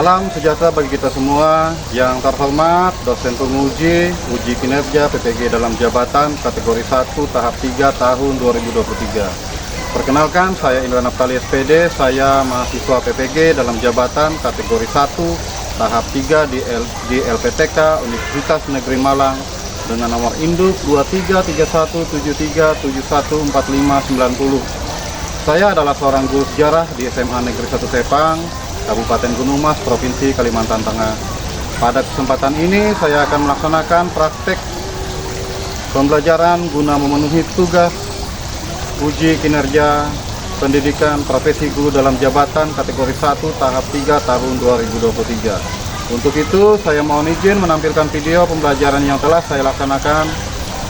Salam sejahtera bagi kita semua. Yang terhormat dosen penguji uji kinerja PPG dalam jabatan kategori 1 tahap 3 tahun 2023. Perkenalkan, saya Indra Naftali SPD, saya mahasiswa PPG dalam jabatan kategori 1 tahap 3 di LPTK Universitas Negeri Malang dengan nomor induk 233173714590. Saya adalah seorang guru sejarah di SMA Negeri 1 Sepang, Kabupaten Gunung Mas, Provinsi Kalimantan Tengah. Pada kesempatan ini saya akan melaksanakan praktek pembelajaran guna memenuhi tugas uji kinerja pendidikan profesi guru dalam jabatan kategori 1 tahap 3 tahun 2023. Untuk itu saya mohon izin menampilkan video pembelajaran yang telah saya laksanakan.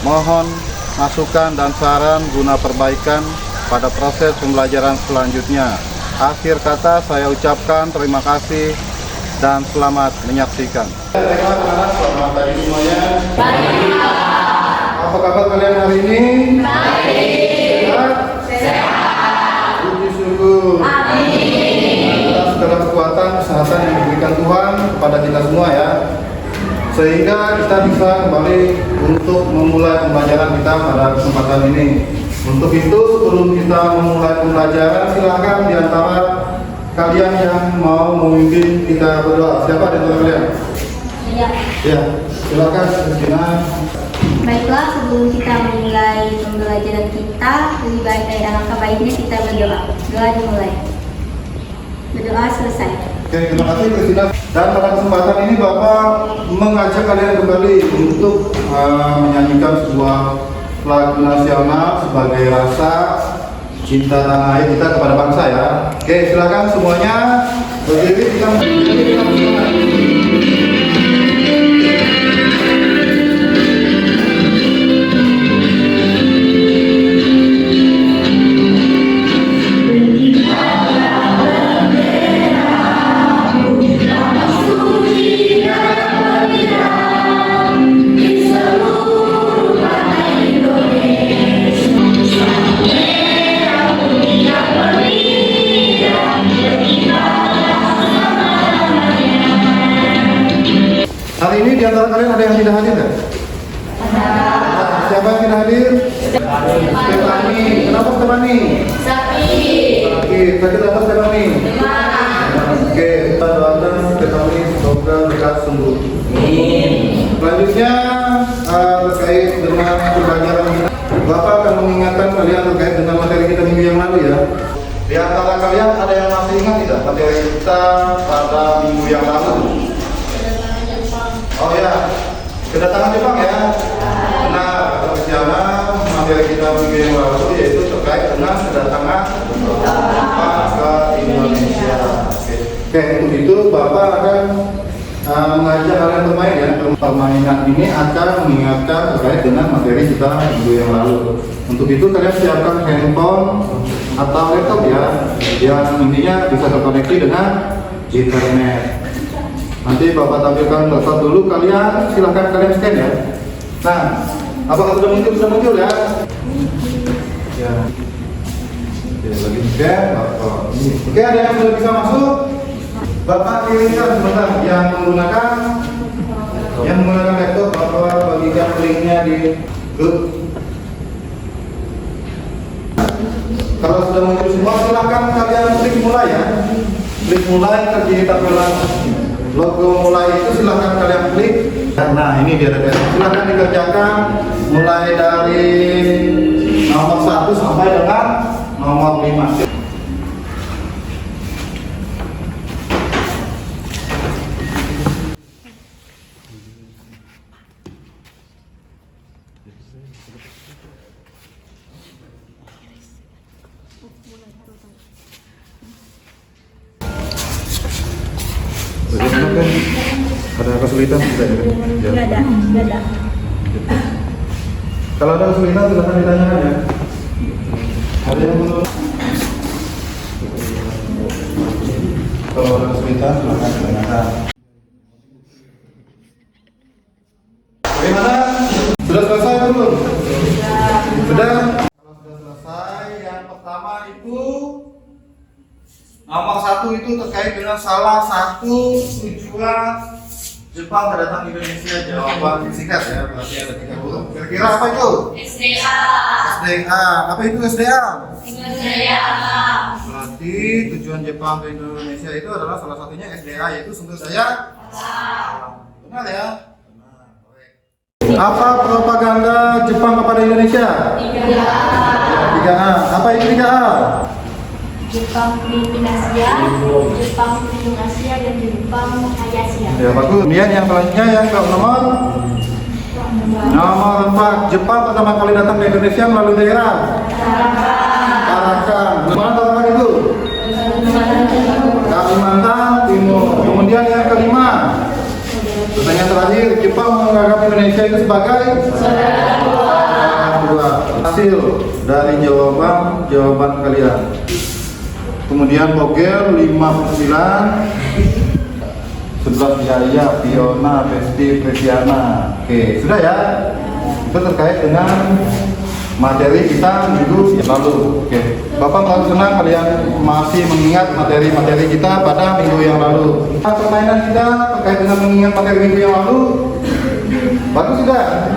Mohon masukan dan saran guna perbaikan pada proses pembelajaran selanjutnya. Akhir kata saya ucapkan terima kasih dan selamat menyaksikan. Selamat pagi semuanya. Apa kabar kalian hari ini? Baik. Sehat. Puji syukur. Amin. Atas segala kekuatan kesehatan yang diberikan Tuhan kepada kita semua ya, sehingga kita bisa kembali untuk memulai pembelajaran kita pada kesempatan ini. Untuk itu, sebelum kita memulai pembelajaran, silakan di antara kalian yang mau memimpin kita berdoa. Siapa di antara kalian? Iya. Ya, silakan Christina. Baiklah, sebelum kita memulai pembelajaran kita, lebih baik alangkah baiknya kita berdoa. Doa dimulai. Berdoa selesai. Oke, terima kasih Christina. Dan pada kesempatan ini Bapak mengajak kalian kembali untuk menyanyikan sebuah lagu nasional sebagai rasa cinta tanah air kita kepada bangsa ya. Oke, silakan semuanya berdiri kita Hari ini di antara kalian ada yang tidak hadir nggak? Ada. Siapa yang tidak hadir? Stefani. Kenapa Stefani? Sakit. Sakit apa Stefani? Oke, kita doakan Stefani semoga lekas sembuh. Selanjutnya terkait dengan pembelajaran kita, Bapak akan mengingatkan kalian terkait dengan materi kita minggu yang lalu ya. Di antara kalian ada yang masih ingat tidak materi kita pada minggu yang lalu? Oh ya, kedatangan Jepang ya. Nah, rencana materi kita minggu yang lalu yaitu terkait dengan kedatangan Jepang ke Indonesia. Oke, untuk itu Bapak akan mengajak kalian bermain ya. Permainan ini akan mengingatkan terkait dengan materi kita minggu yang lalu. Untuk itu kalian siapkan handphone atau laptop ya, yang intinya bisa terkoneksi dengan internet. Nanti Bapak tampilkan laptop dulu, kalian silahkan kalian scan ya. Nah, apakah sudah muncul ya? Ya. Oke, lagi scan. Oke, ada yang sudah bisa masuk? Bapak kirimkan sebentar yang menggunakan laptop, Bapak bagikan linknya di grup. Kalau sudah muncul semua, silahkan kalian klik mulai ya. Klik mulai terjadi tampilan logo mulai itu, silahkan kalian klik. Nah, ini dia rekan. Silahkan dikerjakan mulai dari nomor 1 sampai dengan nomor 5. Bagaimana kan? Ada kesulitan tidak? Ya. Nggak ada. Kalau ada kesulitan silahkan ditanyakan ya. Ada yang belum? Kalau ada kesulitan silahkan ditanyakan. Bagaimana? Sudah selesai belum? Sudah. Kalau sudah selesai, yang pertama itu Nomor 1 itu terkait dengan salah satu tujuan Jepang kedatangan Indonesia. Jawaban singkat ya, berarti ada 3 huruf. Kira-kira apa itu? SDA. SDA. Apa itu SDA? SDA. Berarti tujuan Jepang ke Indonesia itu adalah salah satunya SDA, yaitu sumber daya alam. Benar ya? Benar. Apa propaganda Jepang kepada Indonesia? 3A. Apa itu 3A? Jepang pemimpin Asia, Jepang pelindung Asia, dan Jepang menghayati Asia. Ya bagus. Kemudian yang selanjutnya yang ke nomor 4. Jepang pertama kali datang ke Indonesia melalui daerah Tarakan. Mana Tarakan itu? Kalimantan Timur. Kemudian yang kelima. Pertanyaan terakhir, Jepang menganggap Indonesia itu sebagai hasil dari jawaban kalian. Kemudian Bogel 59, 11 Jaya, Fiona, Besti, Presiana. Oke, sudah ya? Itu terkait dengan materi kita minggu yang lalu. Oke, Bapak merasa senang kalian masih mengingat materi-materi kita pada minggu yang lalu. Permainan kita terkait dengan mengingat materi minggu yang lalu, bagus sudah?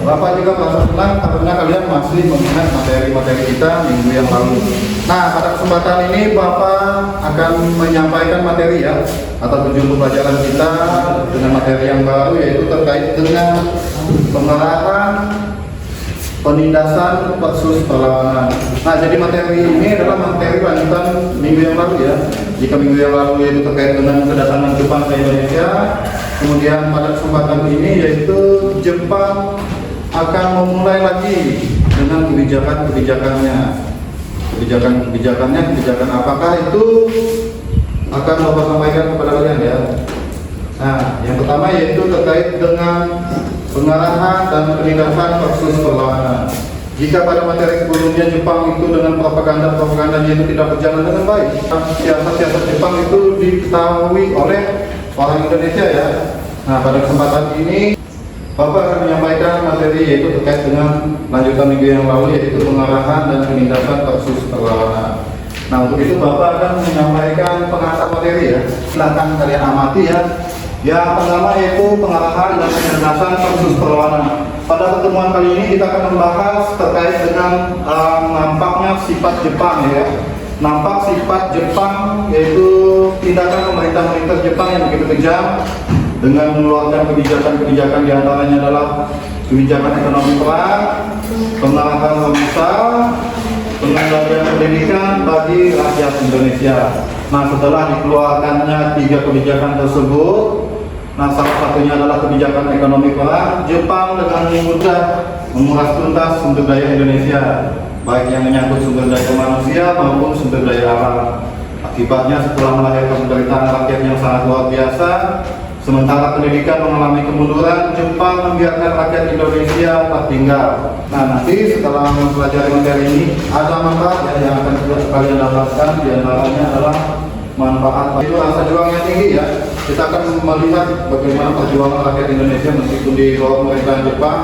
Bapak juga merasa senang karena kalian masih mengingat materi-materi kita minggu yang lalu. Nah, pada kesempatan ini Bapak akan menyampaikan materi ya, atau tujuan pembelajaran kita dengan materi yang baru, yaitu terkait dengan pengarahan penindasan versus perlawanan. Nah, jadi materi ini adalah materi lanjutan minggu yang lalu ya. Jika minggu yang lalu yaitu terkait dengan kedatangan Jepang ke Indonesia, kemudian pada kesempatan ini yaitu Jepang akan memulai lagi dengan kebijakan-kebijakannya. Kebijakan apakah itu akan Bapak sampaikan kepada kalian ya. Nah, yang pertama yaitu terkait dengan pengarahan dan penindasan versus perlawanan. Jika pada materi sebelumnya Jepang itu dengan propaganda itu tidak berjalan dengan baik, siasat-siasat Jepang itu diketahui oleh orang Indonesia ya. Nah, pada kesempatan ini Bapak akan menyampaikan materi yaitu terkait dengan lanjutan minggu yang lalu, yaitu pengarahan dan penindasan versus perlawanan. Nah, untuk itu Bapak akan menyampaikan pengantar materi ya. Silakan kalian amati ya. Yang pertama yaitu pengarahan dan penindasan versus perlawanan. Pada pertemuan kali ini kita akan membahas terkait dengan nampaknya sifat Jepang ya. Nampak sifat Jepang yaitu tindakan pemerintah Jepang yang begitu kejam dengan mengeluarkan kebijakan-kebijakan diantaranya adalah kebijakan ekonomi perang, pengarahan Romusa, pengendalian pendidikan bagi rakyat Indonesia. Nah, setelah dikeluarkannya 3 kebijakan tersebut, nah salah satunya adalah kebijakan ekonomi perang, Jepang dengan mudah menguras tuntas sumber daya Indonesia, baik yang menyangkut sumber daya manusia maupun sumber daya alam. Akibatnya setelah melahirkan penderitaan rakyat yang sangat luar biasa, sementara pendidikan mengalami kemunduran, Jepang membiarkan rakyat Indonesia tertinggal. Nah, nanti setelah mempelajari materi ini, ada manfaat yang akan kalian dapatkan. Di antaranya adalah manfaat itu rasa juang yang tinggi ya. Kita akan melihat bagaimana perjuangan rakyat Indonesia meskipun di bawah pemerintahan Jepang,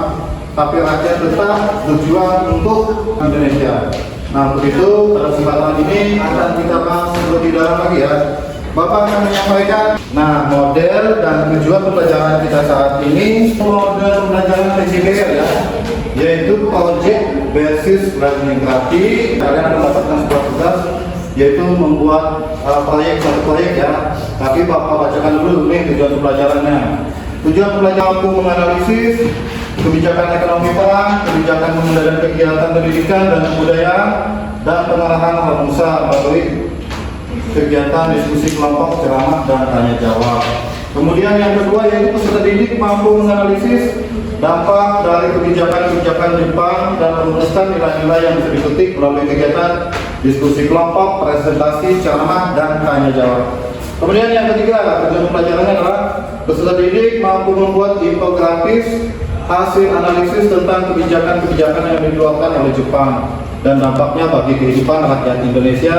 tapi rakyat tetap berjuang untuk Indonesia. Nah, untuk itu pada kesempatan ini akan kita bahas lebih dalam lagi ya. Bapak akan menyampaikan model dan tujuan pembelajaran kita saat ini. Model pembelajaran PJBL ya, yaitu Project Basis Learning. Berarti kalian akan mendapatkan sebuah tugas yaitu membuat satu proyek ya. Tapi Bapak bacakan dulu nih tujuan pembelajarannya. Tujuan pembelajaran mampu menganalisis kebijakan ekonomi perang, kebijakan pengendalian kegiatan pendidikan dan kebudayaan, dan pengarahan Romusa melalui kegiatan diskusi kelompok, ceramah, dan tanya jawab. Kemudian yang kedua yaitu peserta didik mampu menganalisis dampak dari kebijakan-kebijakan Jepang dan merumuskan nilai-nilai yang bisa dipetik melalui kegiatan diskusi kelompok, presentasi, ceramah, dan tanya jawab. Kemudian yang ketiga, tujuan pembelajarannya adalah peserta didik mampu membuat infografis hasil analisis tentang kebijakan-kebijakan yang dikeluarkan oleh Jepang dan dampaknya bagi kehidupan rakyat Indonesia,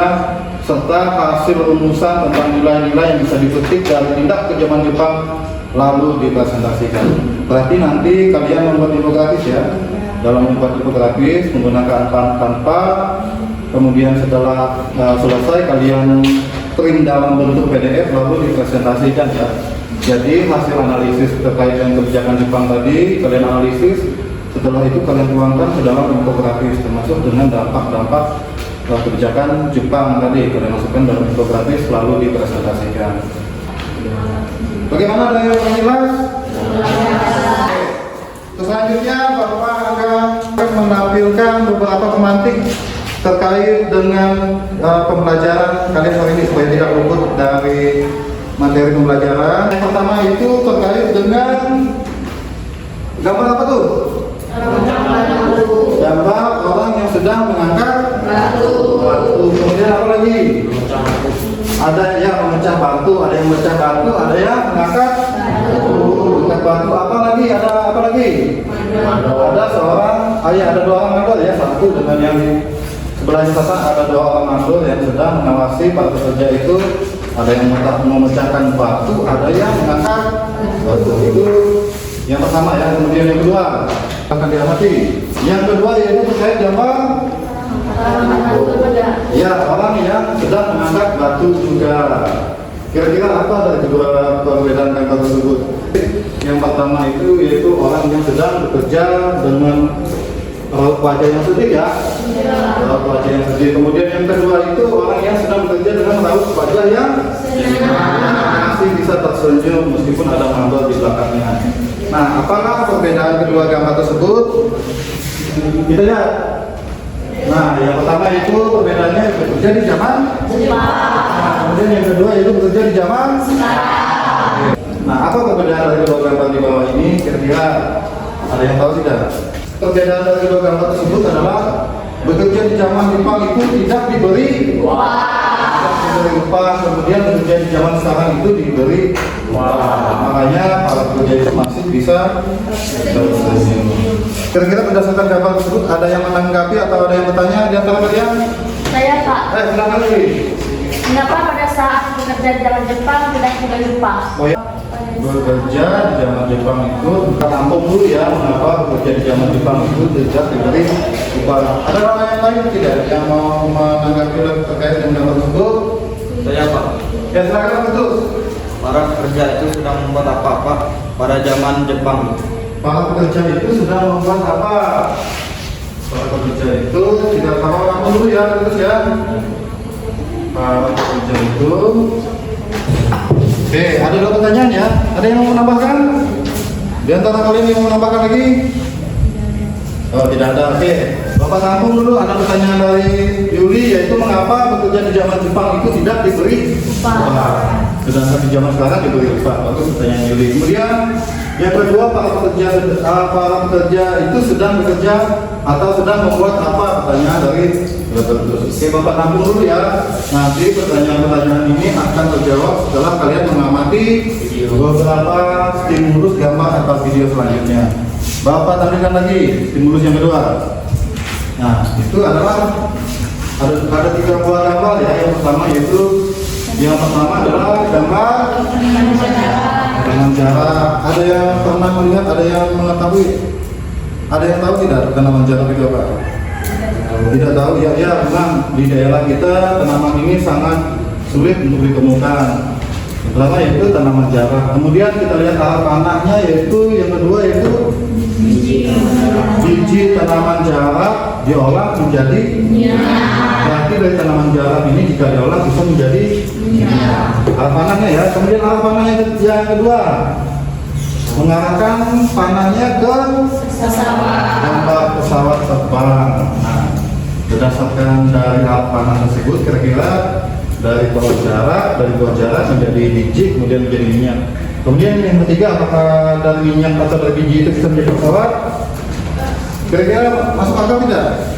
serta hasil rumusan tentang nilai-nilai yang bisa dipetik dari tindak kejaman Jepang lalu dipresentasikan. Berarti nanti kalian membuat infografis ya. Dalam membuat infografis menggunakan tanpa Kemudian setelah selesai kalian print dalam bentuk PDF lalu dipresentasikan ya. Jadi hasil analisis terkait dengan kebijakan Jepang tadi kalian analisis, setelah itu kalian tuangkan ke dalam infografis termasuk dengan dampak-dampak kebijakan Jepang tadi kalian masukkan dalam infografis lalu dipresentasikan. Bagaimana dari yang jelas? Selanjutnya Bapak akan menampilkan beberapa pemantik terkait dengan pembelajaran kalian hari ini supaya tidak luput dari materi pembelajaran. Yang pertama itu terkait dengan gambar apa tuh? Gambar orang yang sedang mengangkat batu. Kemudian apa lagi? Ada yang memecah batu, ada yang memecah batu, ada yang mengangkat batu. Apa lagi? Ada apa lagi? Ada seorang, ada dua orang mandor ya, satu dengan yang sebelah sana ada dua orang mandor yang sedang mengawasi para pekerja itu. Ada yang memecahkan batu, ada yang mengangkat batu. Itu yang pertama ya. Kemudian yang kedua akan diamati. Yang kedua yaitu terkait gambar ya orang yang sedang mengangkat batu juga. Kira-kira apa dari kedua perbedaan gambar tersebut? Yang pertama itu yaitu orang yang sedang bekerja dengan raut wajah yang sedih ya. Raut wajah yang sedih. Kemudian yang kedua itu orang yang sedang bekerja dengan raut wajah yang masih bisa tersenyum meskipun ada mandor di belakangnya. Nah, apakah perbedaan kedua gambar tersebut? Kita lihat. Nah, yang pertama itu perbedaannya bekerja di zaman Jepang. Kemudian yang kedua itu bekerja di zaman sekarang. Nah, apa perbedaan dari kedua gambar di bawah ini? Kira-kira ada yang tahu tidak? Perbedaan dari kedua gambar tersebut adalah bekerja di zaman Jepang itu tidak diberi upah, kemudian bekerja di zaman sekarang itu diberi upah. Makanya para pekerja itu masih bisa tersenyum. Kira-kira berdasarkan gambar tersebut ada yang menanggapi atau ada yang bertanya di antara kalian? Saya Pak. Silakan lagi. Kenapa pada saat bekerja di zaman Jepang tidak diberi upah? Oh ya, bekerja di zaman Jepang itu tampung dulu ya. Mengapa bekerja di zaman Jepang itu tidak diberi upah? Ada orang yang lain tidak yang mau menanggapi terkait dengan gambar tersebut? Saya Pak. Ya silakan betul. Para pekerja itu sedang membuat apa-apa pada zaman Jepang. Para pekerja itu sedang membuat apa? Para pekerja itu tidak tahu kamu dulu ya, terus ya. Para pekerja itu. Oke, ada dua pertanyaan ya. Ada yang mau menambahkan? Di antara kalian yang mau menambahkan lagi? Oh, tidak ada. Oke, Bapak tampung dulu. Ada pertanyaan dari Yuli, yaitu mengapa bekerja di zaman Jepang itu tidak diberi upah? Sedangkan di zaman sekarang diberi upah. Bagus pertanyaan Yuli. Kemudian yang kedua, para pekerja itu sedang bekerja atau sedang membuat apa? Pertanyaan dari Bapak. Oke, Bapak tampung dulu ya. Nanti pertanyaan-pertanyaan ini akan terjawab setelah kalian mengamati beberapa stimulus gambar atau video selanjutnya. Bapak tampilkan lagi stimulus yang kedua. Nah, itu adalah ada tiga buah gambar ya. Yang pertama yaitu adalah gambar dengan jarak. Ada yang pernah melihat, ada yang mengetahui, ada yang tahu tidak tanaman jarak itu apa? Tidak tahu ya. Ya, memang di daerah kita tanaman ini sangat sulit untuk ditemukan. Pertama yaitu tanaman jarak. Kemudian kita lihat arah panahnya, yaitu yang kedua yaitu biji tanaman jarak diolah menjadi berarti dari tanaman jarak ini jika diolah bisa menjadi arah panahnya ya. Kemudian arah panahnya yang kedua mengarahkan panahnya ke tempat pesawat terbang. Nah, berdasarkan dari arah panah tersebut kira-kira dari bawah jarak menjadi biji kemudian menjadi minyak. Kemudian yang ketiga, apakah dari minyak atau dari biji itu bisa menjadi pesawat? Kira-kira masuk akal tidak?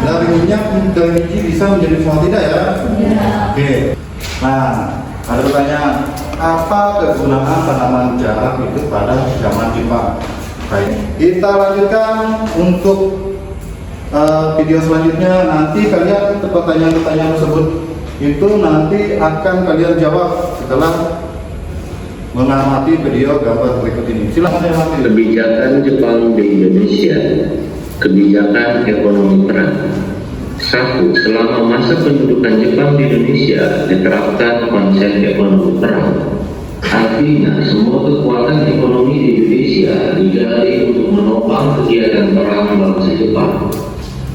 Dari minyak, dari biji bisa menjadi pesawat tidak ya? Oke. Nah, ada pertanyaan, apa kegunaan tanaman jarak itu pada zaman Jepang? Baik, kita lanjutkan untuk video selanjutnya. Nanti kalian pertanyaan-pertanyaan tersebut itu nanti akan kalian jawab setelah mengamati video gambar berikut ini. Silakan amati. Kebijakan Jepang di Indonesia, kebijakan ekonomi perang. Satu, selama masa pendudukan Jepang di Indonesia diterapkan konsep ekonomi perang. Artinya, semua kekuatan ekonomi di Indonesia digali untuk menopang kegiatan perang bangsa Jepang.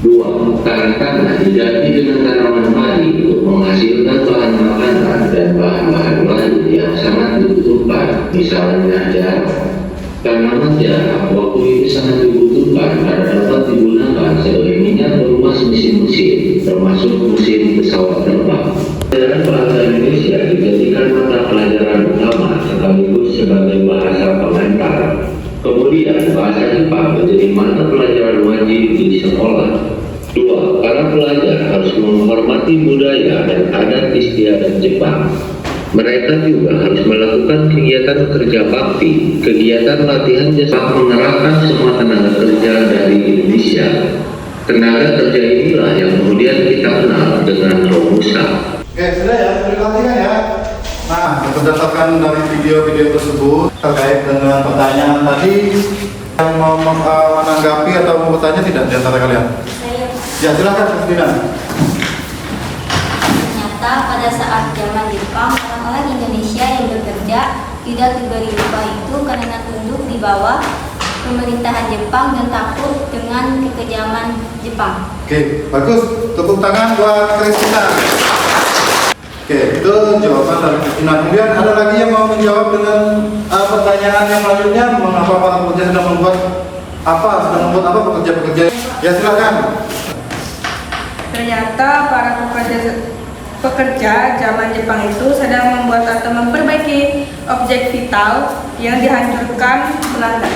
Dua, tanah diganti dengan tanaman padi untuk menghasilkan bahan makanan dan bahan-bahan lain yang sangat dibutuhkan, misalnya jarak. Tanaman jarak waktu itu sangat dibutuhkan karena dapat digunakan sebagai minyak berupas mesin-mesin, termasuk mesin pesawat terbang. Pelajaran bahasa Indonesia dijadikan mata pelajaran utama sekaligus sebagai bahasa pengantar. Kemudian bahasa Jepang menjadi mata pelajaran wajib di sekolah. Dua, para pelajar harus menghormati budaya dan adat istiadat Jepang. Mereka juga harus melakukan kegiatan kerja bakti, kegiatan latihan jasa mengerahkan semua tenaga kerja dari Indonesia. Tenaga kerja inilah yang kemudian kita kenal dengan Romusa. Oke, sudah ya, diperhatikan ya. Nah, berdasarkan dari video-video tersebut terkait dengan pertanyaan tadi, yang mau menanggapi atau mau bertanya tidak di antara kalian? Ya, silakan Kristina. Ternyata pada saat zaman Jepang, orang-orang Indonesia yang bekerja tidak diberi upah itu karena tunduk di bawah pemerintahan Jepang dan takut dengan kekejaman Jepang. Oke, bagus. Tepuk tangan buat Kristina. Oke, itu jawaban dari Kristina. Kemudian ada lagi yang mau menjawab dengan pertanyaan yang lainnya, mengapa para pekerja sedang membuat pekerja-pekerja? Ya, silakan. Ternyata para pekerja zaman Jepang itu sedang membuat atau memperbaiki objek vital yang dihancurkan Belanda.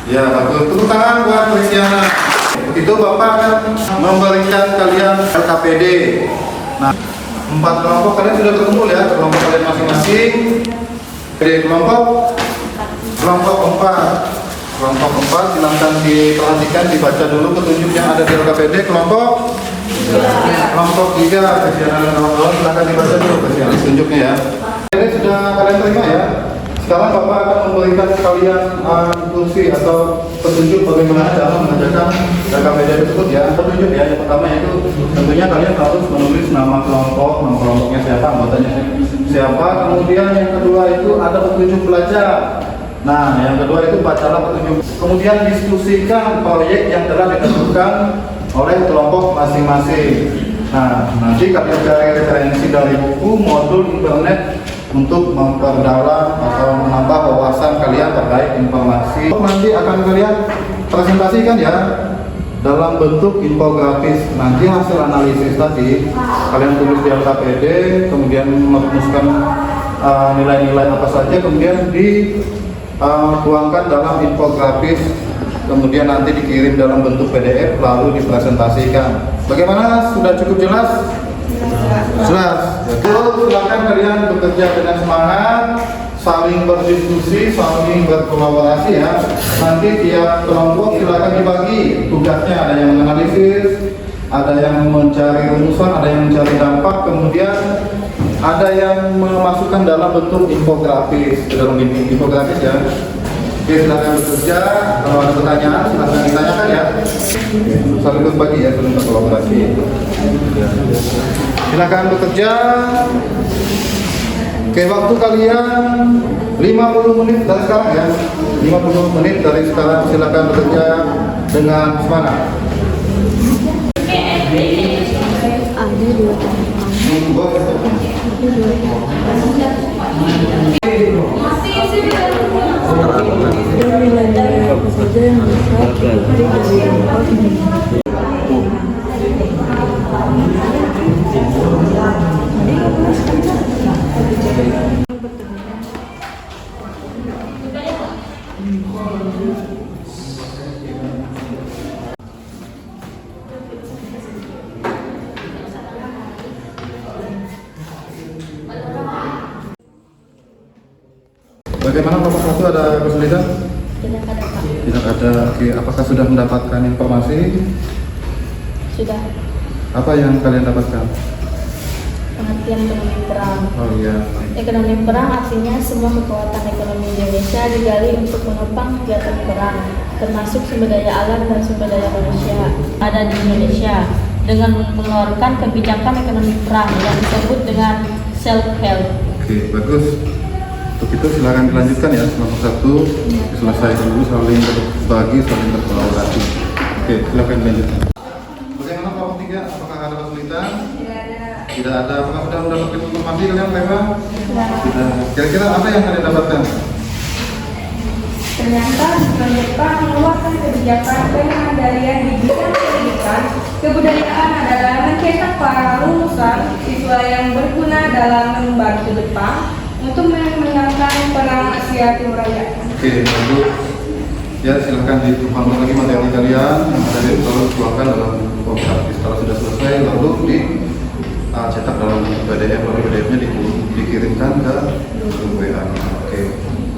Ya, bagus. Tepuk tangan buat Kristiana. Itu Bapak akan memberikan kalian LKPD. Nah, 4 kelompok kalian sudah berkumpul ya, kelompok kalian masing-masing. Oke, kelompok 4. Kelompok 4 silakan diperhatikan, dibaca dulu petunjuk yang ada di LKPD. Kelompok 3, Kristiana dan kawan-kawan silakan dibaca dulu petunjuknya ya. Ini sudah kalian terima ya. Sekarang Bapak akan memberikan kalian instruksi atau petunjuk bagaimana cara mengerjakan LKPD tersebut ya. Petunjuk ya, yang pertama yaitu tentunya kalian harus menulis nama kelompoknya siapa, anggotanya siapa. Kemudian yang kedua itu ada petunjuk belajar. Nah, yang kedua itu bacalah petunjuk. Kemudian diskusikan proyek yang telah ditentukan oleh kelompok masing-masing. Nah, nanti kalian cari referensi dari buku, modul internet untuk memperdalam atau menambah wawasan kalian terkait informasi. Nanti akan kalian presentasikan ya dalam bentuk infografis. Nanti hasil analisis tadi kalian tulis di LKPD, kemudian merumuskan nilai-nilai apa saja, kemudian dituangkan dalam infografis, kemudian nanti dikirim dalam bentuk PDF lalu dipresentasikan. Bagaimana? Sudah cukup jelas? Jelas. Betul, silakan kalian bekerja dengan semangat, saling berdiskusi, saling berkolaborasi ya. Nanti tiap kelompok silakan dibagi tugasnya, ada yang menganalisis, ada yang mencari rumusan, ada yang mencari dampak, kemudian ada yang memasukkan dalam bentuk infografis, dalam infografis ya. Oke, silakan bekerja. Kalau ada pertanyaan silakan ditanyakan ya. Saling berbagi ya, saling berkolaborasi. Silakan bekerja. Oke, waktu kalian 50 menit dari sekarang ya. 50 menit dari sekarang, silakan bekerja dengan semangat. Bagaimana Bapak satu, ada kesulitan? Tidak ada, Pak. Tidak ada. Oke, apakah sudah mendapatkan informasi? Sudah. Apa yang kalian dapatkan? Pengertian ekonomi perang. Oh iya. Ekonomi perang artinya semua kekuatan ekonomi Indonesia digali untuk menopang kegiatan perang, termasuk sumber daya alam dan sumber daya manusia ada di Indonesia. dengan mengeluarkan kebijakan ekonomi perang yang disebut dengan self-help. Oke, bagus. Untuk itu silakan dilanjutkan ya. Nomor 1 diselesaikan dulu, saling berbagi, saling berkolaborasi. Oke, silakan dilanjutkan. Bagaimana kelompok 3? Apakah ada kesulitan? Tidak ada. Apakah sudah mendapatkan informasi kalian, Tema? Sudah. Kira-kira apa yang kalian dapatkan? Ternyata Jepang mengeluarkan kebijakan pengendalian di bidang pendidikan, kebudayaan adalah mencetak para lulusan siswa yang berguna dalam membantu Jepang untuk memenangkan perang Asia Timur Raya. Oke, lalu ya silakan ditumpang lagi materi kalian yang ada di lalu keluarkan dalam form praktis. Kalau sudah selesai lalu cetak dalam PDF, lalu PDF-nya dikirimkan ke WA. Oke,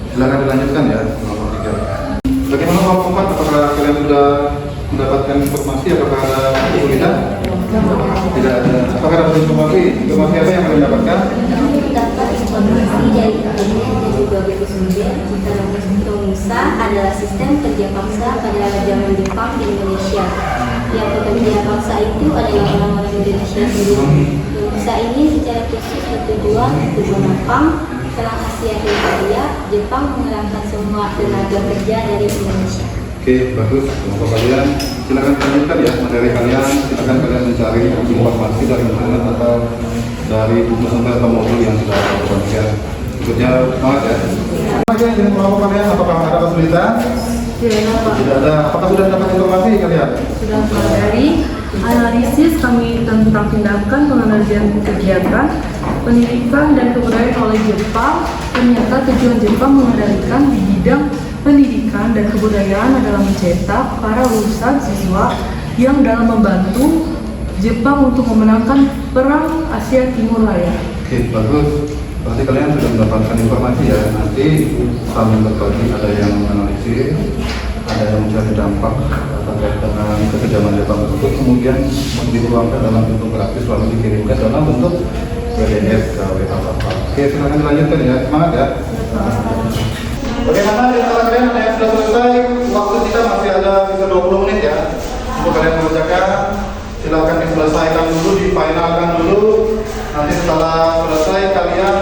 silakan dilanjutkan ya. Nomor 3. Bagaimana nomor 4? Apakah kalian sudah mendapatkan informasi? Apakah ada kesulitan? Tidak ada. Apakah ada informasi? Informasi apa yang kalian dapatkan? Dapat informasi dari adanya dari 2009 Tomusa adalah sistem kerja paksa pada zaman Jepang di Indonesia. Yang pekerja paksa itu adalah orang-orang Indonesia sendiri. Tomusa ini secara khusus bertujuan untuk menopang perang Asia Timur Raya. Jepang mengerahkan semua tenaga kerja dari Indonesia. Oke, bagus. Untuk kalian silakan lanjutkan ya materi kalian. Silakan kalian mencari informasi dari internet atau dari buku sampel atau modul yang sudah ada bagian. Berikutnya semangat ya. Apa yang jadi kelompok kalian? Apakah ada kesulitan? Tidak ada. Apakah sudah dapat informasi kalian? Sudah. Dari analisis kami tentang tindakan pengendalian kegiatan pendidikan dan kebudayaan oleh Jepang, ternyata tujuan Jepang mengendalikan di bidang pendidikan dan kebudayaan adalah mencetak para lulusan siswa yang dalam membantu Jepang untuk memenangkan perang Asia Timur Raya. Oke, bagus. Berarti kalian sudah mendapatkan informasi ya. Nanti saling berbagi, ada yang menganalisis, ada yang mencari dampak terkait dengan kekejaman Jepang tersebut, kemudian dituangkan dalam bentuk grafis lalu dikirimkan dalam bentuk PDF ke WA Bapak. Oke, silakan dilanjutkan ya. Semangat ya. Bagaimana di antara kalian ada yang sudah selesai? Waktu kita masih ada sekitar 20 menit ya untuk kalian mengerjakan. Silakan diselesaikan dulu, difinalkan dulu. Nanti setelah selesai kalian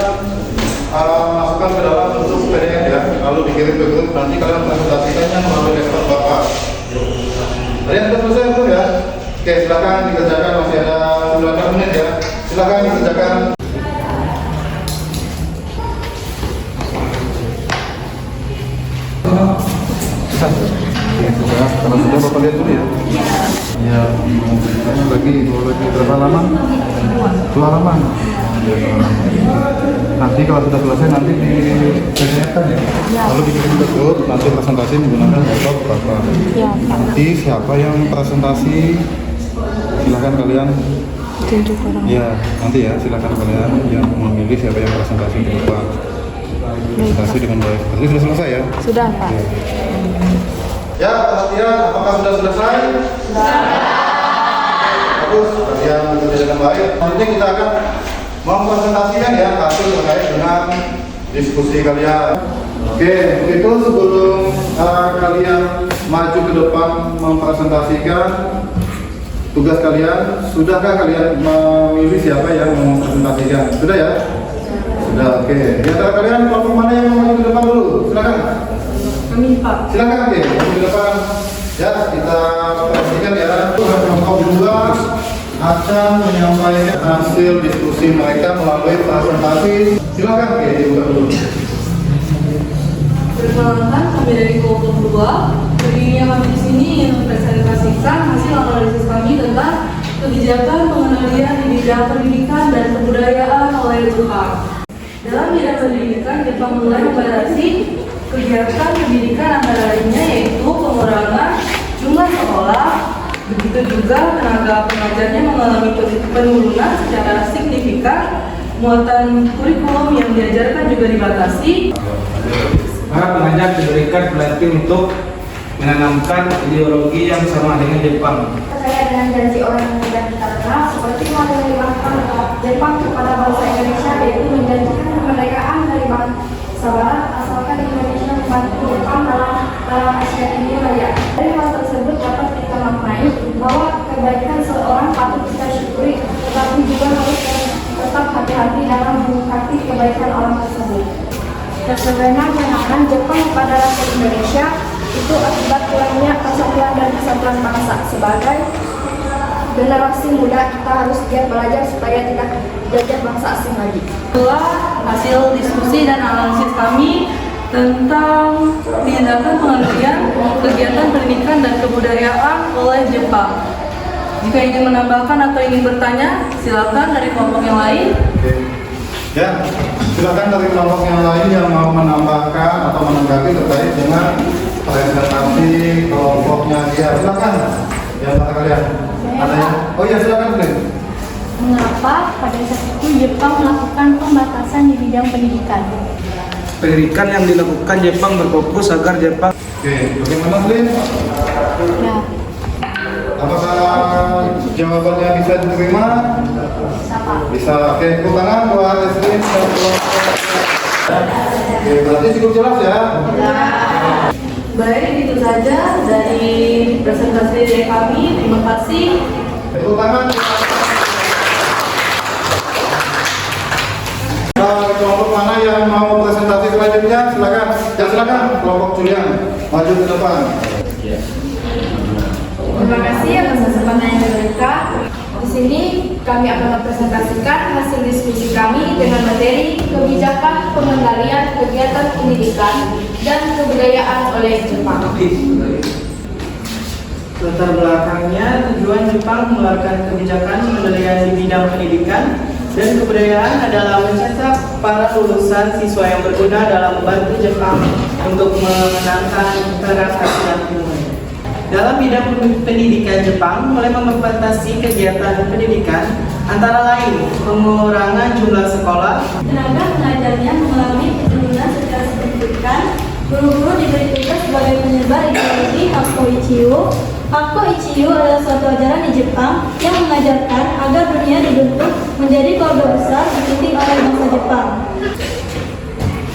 masukkan ke dalam bentuk PDF ya, lalu dikirim ke grup. Nanti kalian presentasikannya melalui laptop Bapak. Ada yang sudah selesai belum ya? Oke, silakan dikerjakan, masih ada 9 menit ya. Silakan dikerjakan. Kalau sudah Bapak lihat dulu ya. Ya, lagi berapa halaman? 2 halaman. Nanti kalau sudah selesai nanti di PDF-kan ya. Lalu dikirim ke grup, nanti presentasi menggunakan laptop Bapak. Nanti siapa yang presentasi silakan kalian. Ya, nanti ya silakan kalian yang memilih siapa yang presentasi di Bapak. Presentasi dengan baik. Berarti sudah selesai ya? Sudah, Pak. Ya, perhatian, apakah sudah selesai? Sudah. Bagus, kalian bekerja dengan baik. Selanjutnya kita akan mempresentasikan ya hasil terkait dengan diskusi kalian. Oke, itu sebelum kalian maju ke depan mempresentasikan tugas kalian, sudahkah kalian memilih siapa yang mempresentasikan? Sudah ya? Sudah, oke. Di antara kalian kelompok mana yang mau maju ke depan dulu? Silakan. Kami, Pak. Silakan oke, di depan ya kita perhatikan ya. Kelompok 2 akan menyampaikan hasil diskusi mereka melalui presentasi. Silakan oke, dibuka dulu. Perkenalkan, kami dari kelompok 2. Tadinya kami di sini ingin mempresentasikan hasil analisis kami tentang kebijakan pengendalian di bidang pendidikan dan kebudayaan oleh Jepang. Dalam bidang pendidikan, Jepang mulai membatasi kegiatan pendidikan antara lainnya yaitu pengurangan jumlah sekolah, begitu juga tenaga pengajarnya mengalami penurunan secara signifikan, muatan kurikulum yang diajarkan juga dibatasi. Para pengajar diberikan pelatih untuk menanamkan ideologi yang sama dengan Jepang. Terkait dengan janji orang yang sudah kita kenal, seperti yang dilakukan Jepang kepada bangsa Indonesia, yaitu menjanjikan kemerdekaan dari bangsa Barat asalkan Indonesia membantu Jepang dalam Asia Timur Raya. Dari hal tersebut dapat kita maknai bahwa kebaikan seorang patut sewenang-wenangan Jepang kepada rakyat Indonesia itu akibat kurangnya persatuan dan kesatuan bangsa. Sebagai generasi muda kita harus giat belajar supaya tidak jajah bangsa asing lagi. Itulah hasil diskusi dan analisis kami tentang tindakan pengertian kegiatan pendidikan dan kebudayaan oleh Jepang. Jika ingin menambahkan atau ingin bertanya, silakan dari kelompok yang lain. Oke. Ya, silakan dari kelompok yang lain yang mau menambahkan atau menanggapi terkait dengan presentasi kelompoknya dia. Silakan. Yang kata kalian. Ada yang? Oh iya, silakan boleh. Mengapa pada saat itu Jepang melakukan pembatasan di bidang pendidikan? Pendidikan yang dilakukan Jepang berfokus agar Jepang. Oke, bagaimana Blin? Ya, Apakah jawabannya bisa diterima? Bisa. Oke, tepuk tangan buat Eslin dan kelompok. Oke, berarti cukup jelas ya? Baik, itu saja dari presentasi dari kami. Terima kasih. Tepuk tangan. Kelompok mana yang mau presentasi selanjutnya? Silakan. Ya, silakan. Kelompok Julian maju ke depan. Terima kasih atas kesempatan yang diberikan. Di sini kami akan mempresentasikan hasil diskusi kami dengan materi kebijakan pengendalian kegiatan pendidikan dan kebudayaan oleh Jepang. Latar belakangnya, tujuan Jepang mengeluarkan kebijakan pengendalian di bidang pendidikan dan kebudayaan adalah mencetak para lulusan siswa yang berguna dalam membantu Jepang untuk memenangkan ketersediaan ilmu. Dalam bidang pendidikan, Jepang mulai membatasi kegiatan pendidikan antara lain pengurangan jumlah sekolah. Tenaga pengajarnya mengalami penurunan secara signifikan. Guru-guru diberi tugas sebagai penyebar ideologi Hakko-Ichiyo. Hakko-Ichiyo adalah suatu ajaran di Jepang yang mengajarkan agar dunia dibentuk menjadi keluarga besar dipimpin oleh bangsa Jepang.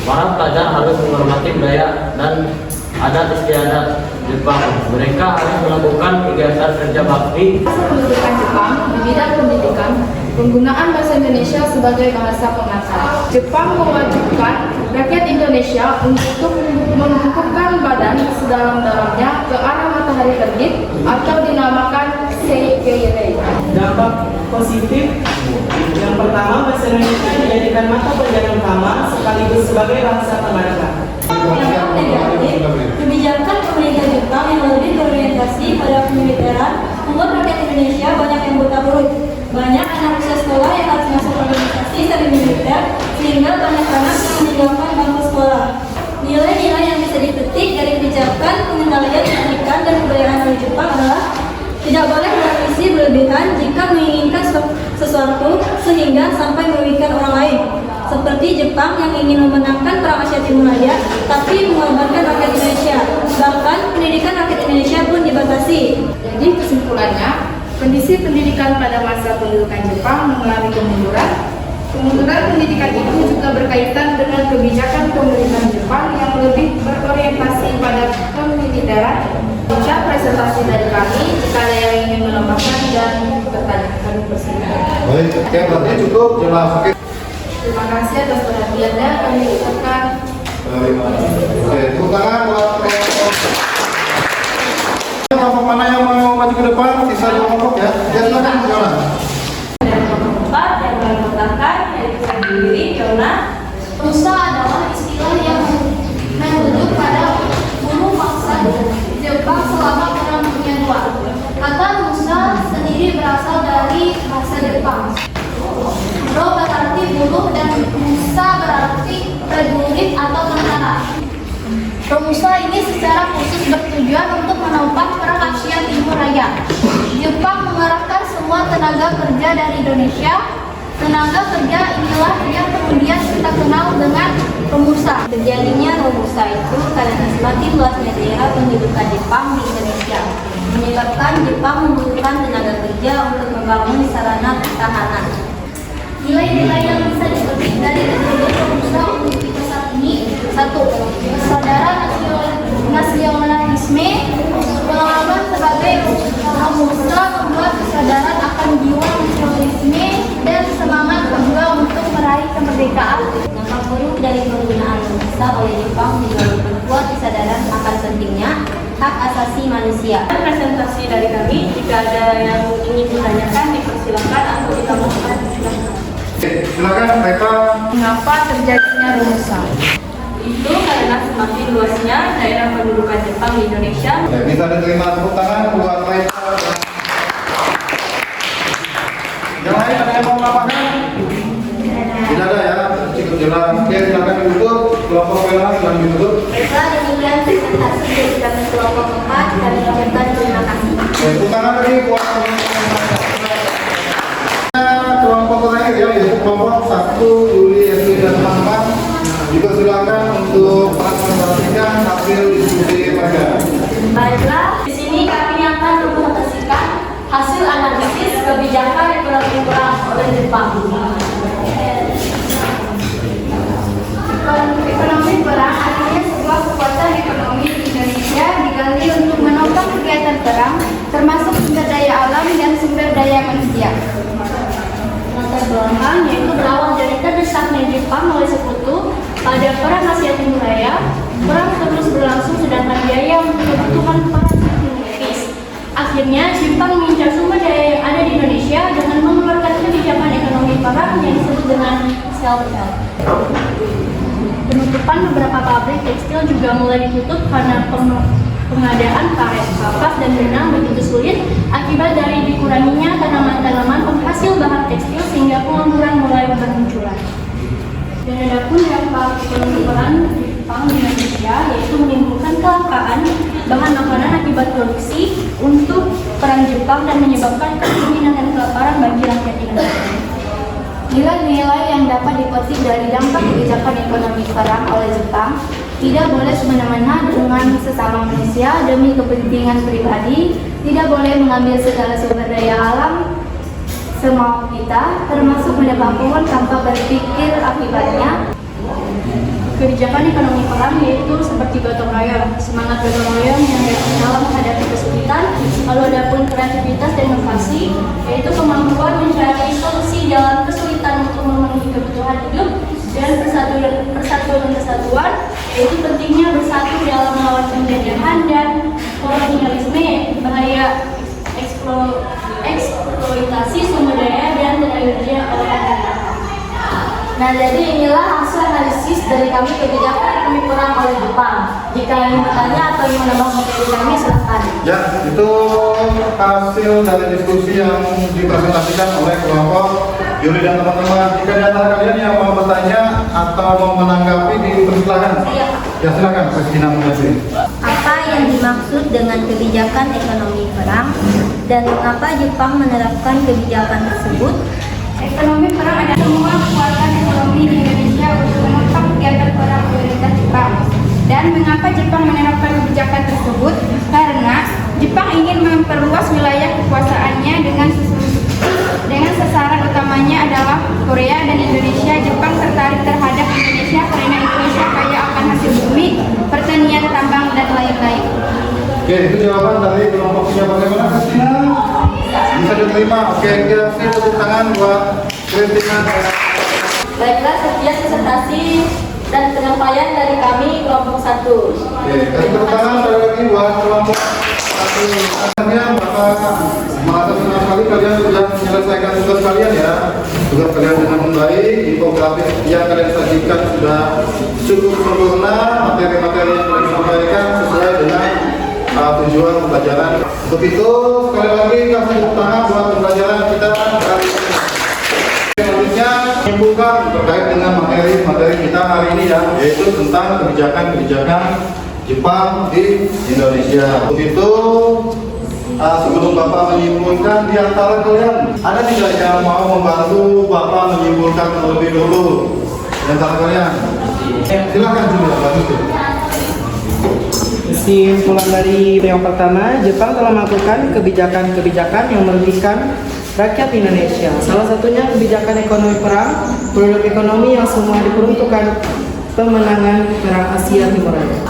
Para pelajar harus menghormati budaya dan adat istiadat Jepang. Mereka harus melakukan kegiatan kerja bakti. Pendidikan Jepang di bidang pendidikan, penggunaan bahasa Indonesia sebagai bahasa pengantar. Jepang mewajibkan rakyat Indonesia untuk membungkukkan badan sedalam-dalamnya ke arah matahari terbit atau dinamakan Seikei. Dampak positif yang pertama, bahasa Indonesia dijadikan mata pelajaran utama sekaligus sebagai bahasa pembelajaran. Dampak negatif, kebijakan pemerintah Jepang yang lebih berorientasi pada kemiliteran membuat rakyat Indonesia banyak yang buta huruf. Banyak anak usia sekolah yang harus masuk organisasi semi militer sehingga banyak anak yang meninggalkan bangku sekolah. Nilai-nilai yang bisa dipetik dari kebijakan pengendalian pendidikan dan kebudayaan oleh Jepang adalah tidak boleh berambisi berlebihan jika menginginkan sesuatu sehingga sampai merugikan orang lain. Seperti Jepang yang ingin memenangkan Perang Asia Timur Raya, tapi mengorbankan rakyat Indonesia. Bahkan pendidikan rakyat Indonesia pun dibatasi. Jadi kesimpulannya, kondisi pendidikan pada masa pendudukan Jepang mengalami kemunduran. Kemunduran pendidikan itu juga berkaitan dengan kebijakan pemerintahan Jepang yang lebih berorientasi pada kemiliteran. Sekian presentasi dari kami. Jika ada yang ingin menambahkan dan bertanya, kami persilakan. Baik, oke, berarti cukup jelas. Oke. Terima kasih atas perhatiannya. Kami ucapkan. Oke, tepuk tangan buat kelompok mana yang mau maju ke depan? Sisa dua kelompok ya. Ya, silakan, Yona. Dan keempat yang mengatakan yaitu sendiri Yona. Rusa adalah istilah yang merujuk pada guru bangsa Jepang selama Perang Dunia II. Kata Rusa sendiri berasal dari bahasa Jepang. Ro berarti buruh dan Musa berarti prajurit atau tentara. Romusa ini secara khusus bertujuan untuk menopang Perang Asia Timur Raya. Jepang mengerahkan semua tenaga kerja dari Indonesia. Tenaga kerja inilah yang kemudian kita kenal dengan Romusa. Terjadinya Romusa itu karena semakin luasnya daerah pendudukan Jepang di Indonesia, menyebabkan Jepang membutuhkan tenaga kerja untuk membangun sarana pertahanan. Nilai-nilai yang bisa dipetik dari kejadian Romusa untuk kita saat ini: 1. Kesadaran nasionalisme. Pengalaman sebagai Romusa membuat kesadaran akan jiwa nasionalisme dan semangat berjuang untuk meraih kemerdekaan. Dampak buruk dari penggunaan dipaksa oleh Jepang juga memperkuat kesadaran akan pentingnya hak asasi manusia. Presentasi dari kami, jika ada yang ingin ditanyakan dipersilakan atau ditambahkan. Silakan mereka. Mengapa terjadinya rumusan? Itu karena semakin luasnya daerah pendudukan Jepang di Indonesia. Bisa diterima tepuk tangan buat mereka. Yang lain ada yang mau melaporkan? Tidak ada ya, cukup jelas. Oke, silakan ditutup. Kelompok merah silakan ditutup. Baiklah, demikian presentasi dari kami kelompok 4. Kami ucapkan terima kasih. Tepuk tangan lagi buat kelompok terakhir ya, yaitu kelompok 1 Juli SD dan teman-teman. Juga silakan untuk memperhatikan hasil diskusi mereka. Baiklah, di sini kami akan mempresentasikan hasil analisis kebijakan ekonomi perang oleh Jepang. Ekonomi perang artinya sebuah kekuatan ekonomi di Indonesia diganti untuk menopang kegiatan perang, termasuk sumber daya alam dan sumber daya manusia. Latar belakang yaitu berawal dari terdesaknya Jepang oleh sekutu pada Perang Asia Timur Raya. Perang terus berlangsung sedangkan biaya untuk kebutuhan perang semakin menipis. Akhirnya Jepang mengincar sumber daya yang ada di Indonesia dengan mengeluarkan kebijakan ekonomi perang yang disebut dengan self-help. Penutupan beberapa pabrik tekstil juga mulai ditutup karena pengadaan karet, kapas, dan benang begitu sulit akibat dari dikuranginya tanaman-tanaman penghasil bahan tekstil sehingga pengangguran mulai bermunculan. Dan ada pun dampak ekonomi perang Jepang di Indonesia, yaitu menimbulkan kelangkaan bahan makanan akibat produksi untuk perang Jepang dan menyebabkan kemiskinan dan kelaparan bagi rakyat Indonesia. Nilai-nilai yang dapat dipetik dari dampak kebijakan ekonomi perang oleh Jepang tidak boleh semena-mena dengan sesama manusia demi kepentingan pribadi, tidak boleh mengambil segala sumber daya alam semau kita, termasuk menebang pohon tanpa berpikir akibatnya. Kebijakan ekonomi perang yaitu seperti gotong royong, semangat gotong royong yang dalam menghadapi kesulitan, lalu ada pun kreativitas dan inovasi, yaitu kemampuan mencari solusi dalam kesulitan untuk memenuhi kebutuhan hidup, dan persatuan dan kesatuan, yaitu pentingnya bersatu dalam melawan penjajahan dan kolonialisme, bahaya eksploitasi sumber daya dan tenaga kerja oleh pemerintah. Nah, jadi inilah hasil analisis dari kami kebijakan ekonomi perang oleh Jepang. Jika ingin bertanya atau ingin menambah materi kami, silakan. Ya, itu hasil dari diskusi yang dipresentasikan oleh kelompok Yuli dan teman-teman. Jika di antara kalian yang mau bertanya atau mau menanggapi, dipersilakan. Ya, silakan, Presiden Mengerti. Apa yang dimaksud dengan kebijakan ekonomi perang dan mengapa Jepang menerapkan kebijakan tersebut? Ekonomi perang adalah semua kekuatan ekonomi di Indonesia untuk menopang kegiatan perang pemerintah Jepang. Dan mengapa Jepang menerapkan kebijakan tersebut? Karena Jepang ingin memperluas wilayah kekuasaannya dengan sasaran utamanya adalah Korea dan Indonesia. Jepang tertarik terhadap Indonesia karena Indonesia kaya akan hasil bumi, pertanian, tambang, dan lain-lain. Oke, itu jawaban dari kelompoknya. Bagaimana, Kristina? Bisa diterima? Oke, kita kasih tepuk tangan buat Kristina. Baiklah, sekian presentasi dan penyampaian dari kami kelompok 1. Oke, kasih tepuk tangan sekali lagi buat kelompok 1. Akhirnya, Bapak merasa senang sekali kalian sudah menyelesaikan tugas kalian ya. Tugas kalian dengan baik, infografis yang kalian sajikan sudah cukup sempurna, materi-materi yang kalian sampaikan sesuai dengan tujuan pembelajaran. Untuk itu, sekali lagi kasih tepuk tangan buat pembelajaran kita hari ini. Selanjutnya, menyimpulkan terkait dengan materi kita hari ini ya, yaitu tentang kebijakan-kebijakan Jepang di Indonesia. Untuk itu, sebelum Bapak menyimpulkan, di antara kalian ada tidak yang mau membantu Bapak menyimpulkan terlebih dulu? Di antara kalian, silakan juga bantu. Kesimpulan dari yang pertama, Jepang telah melakukan kebijakan-kebijakan yang merugikan rakyat Indonesia. Salah satunya kebijakan ekonomi perang, produk ekonomi yang semua diperuntukkan pemenangan Perang Asia Timur Raya.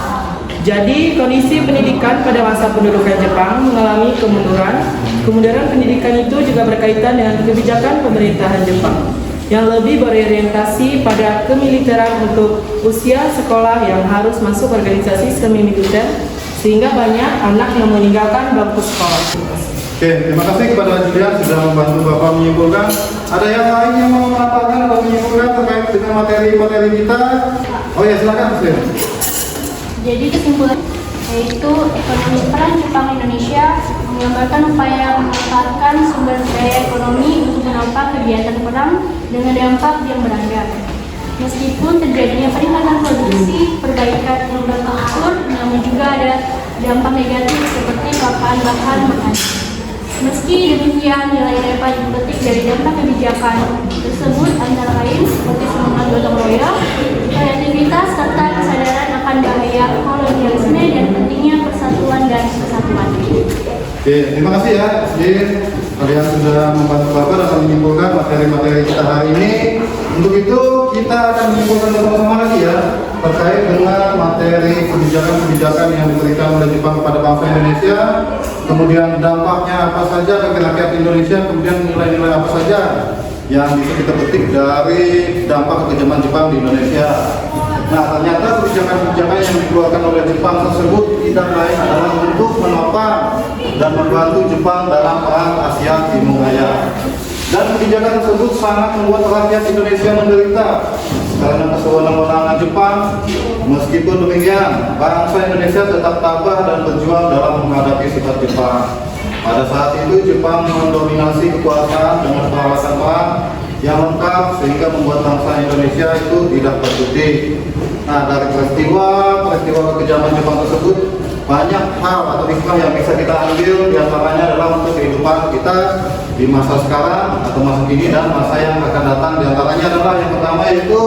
Jadi, kondisi pendidikan pada masa pendudukan Jepang mengalami kemunduran. Kemunduran pendidikan itu juga berkaitan dengan kebijakan pemerintahan Jepang. yang lebih berorientasi pada kemiliteran untuk usia sekolah yang harus masuk organisasi semi militer, sehingga banyak anak yang meninggalkan bangku sekolah. Oke, terima kasih kepada Julian sudah membantu Bapak menyimpulkan. Ada yang lain yang mau menambahkan atau menyimpulkan terkait dengan materi-materi kita? Oh ya, silakan Muslim. Jadi kesimpulan yaitu ekonomi peran Jepang Indonesia menggambarkan upaya memanfaatkan sumber daya ekonomi untuk menopang kegiatan perang dengan dampak yang beragam. Meskipun terjadinya peningkatan produksi, perbaikan infrastruktur, namun juga ada dampak negatif seperti paparan bahan makanan. Meski demikian, nilai-nilai paling penting dari dampak kebijakan tersebut antara lain seperti semangat gotong royong, kreativitas, serta kesadaran akan bahaya kolonialisme dan pentingnya persatuan dan kesatuan. Oke, terima kasih ya, Muslim. Kalian sudah membantu Bapak dalam menyimpulkan materi-materi kita hari ini. Untuk itu kita akan menyimpulkan bersama-sama lagi ya terkait dengan materi kebijakan-kebijakan yang diberikan oleh Jepang kepada bangsa Indonesia, kemudian dampaknya apa saja bagi rakyat Indonesia, kemudian nilai-nilai apa saja yang bisa kita petik dari dampak kekejaman Jepang di Indonesia. Nah, ternyata kebijakan-kebijakan yang dikeluarkan oleh Jepang tersebut tidak lain adalah untuk menopang dan membantu Jepang dalam perang Asia Timur Raya. Dan kebijakan tersebut sangat membuat rakyat Indonesia menderita karena kesewenang-wenangan Jepang. Meskipun demikian, bangsa Indonesia tetap tabah dan berjuang dalam menghadapi sifat Jepang. Pada saat itu Jepang mendominasi kekuasaan dengan peralatan perang yang lengkap sehingga membuat bangsa Indonesia itu tidak berkutik. Nah, dari peristiwa kekejaman Jepang tersebut banyak hal atau hikmah yang bisa kita ambil, diantaranya adalah untuk kehidupan kita di masa sekarang atau masa kini dan masa yang akan datang. Diantaranya adalah yang pertama yaitu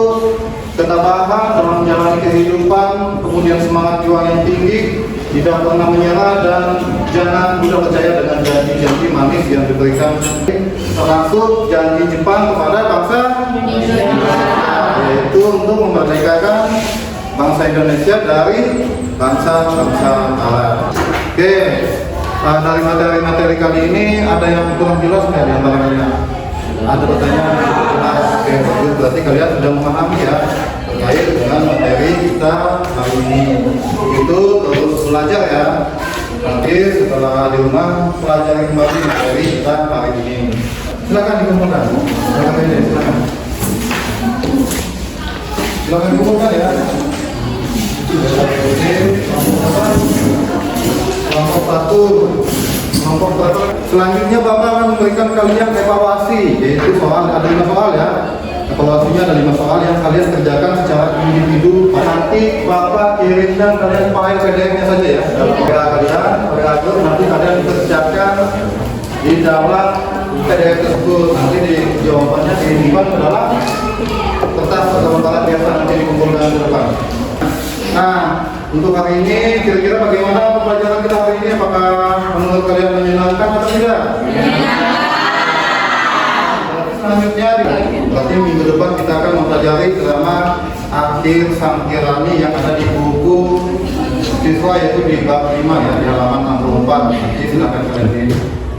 ketabahan dalam menjalani kehidupan, kemudian semangat juang yang tinggi, tidak pernah menyerah, dan jangan mudah percaya dengan janji-janji manis yang diberikan, termasuk janji Jepang kepada bangsa Indonesia, yaitu untuk memerdekakan bangsa Indonesia dari bangsa-bangsa lain. Oke, dari materi-materi kali ini ada yang kurang jelas nggak di antara kalian? Ada pertanyaan yang cukup jelas? Oke, bagus. Berarti kalian sudah memahami ya terkait dengan materi kita hari ini. Itu terus belajar ya. Nanti setelah di rumah pelajari kembali materi kita hari ini. Silakan dikumpulkan. Silakan dikumpulkan ya. Kelompok satu. Selanjutnya Bapak akan memberikan kalian evaluasi, yaitu ada 5 soal ya. Evaluasinya ada 5 soal yang kalian kerjakan secara individu. Nanti Bapak kirimkan kalian file PDF-nya saja ya. Dalam kalian, nanti kalian kerjakan di dalam PDF tersebut. Nanti di jawabannya dikirimkan ke dalam kertas atau lembaran biasa nanti dikumpulkan ke depan. Nah, untuk hari ini kira-kira bagaimana pembelajaran kita hari ini? Apakah menurut kalian menyenangkan atau tidak? Selanjutnya, berarti minggu depan kita akan mempelajari drama Akhir Sang Kirani yang ada di buku siswa, yaitu di bab 5 ya, di halaman 64. Nanti silakan kalian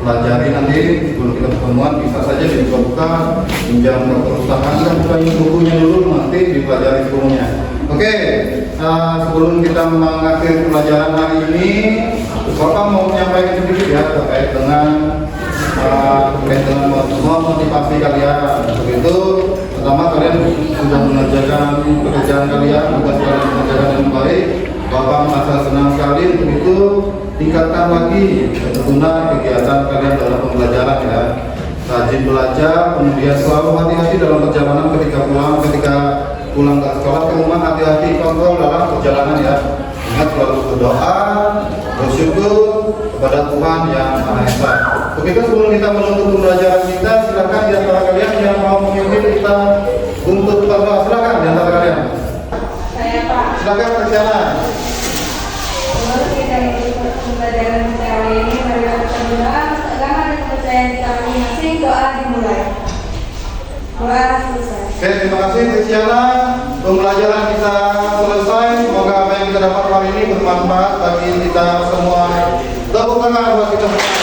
pelajari nanti sebelum kita pertemuan, bisa saja dibuka pinjam ke perusahaan dan bukain bukunya dulu, nanti dipelajari sebelumnya. Oke, sebelum kita mengakhiri pelajaran hari ini, Bapak mau menyampaikan sedikit ya terkait dengan motivasi kalian. Untuk itu, pertama kalian sudah mengerjakan pekerjaan kalian, tugas kalian mengerjakan dengan baik. Bapak merasa senang sekali. Untuk itu, tingkatkan lagi guna kegiatan kalian dalam pembelajaran ya. Rajin belajar, kemudian selalu hati-hati dalam perjalanan ketika pulang ke sekolah, ke rumah hati-hati kontrol dalam perjalanan ya. Ingat selalu berdoa, bersyukur kepada Tuhan Yang Maha Esa. Begitu sebelum kita menutup pembelajaran kita, silakan di antara kalian yang mau memimpin kita untuk berdoa, silakan di antara kalian. Saya Pak. Silakan Kristiana. Sebelum kita mengikuti pembelajaran kali ini, mari kita berdoa untuk agama dan kepercayaan kita masing-masing. Doa dimulai. Doa selesai. Oke, terima kasih Kristiana. Pembelajaran kita selesai. Semoga apa yang kita dapat hari ini bermanfaat bagi kita semua. Tepuk tangan buat kita semua.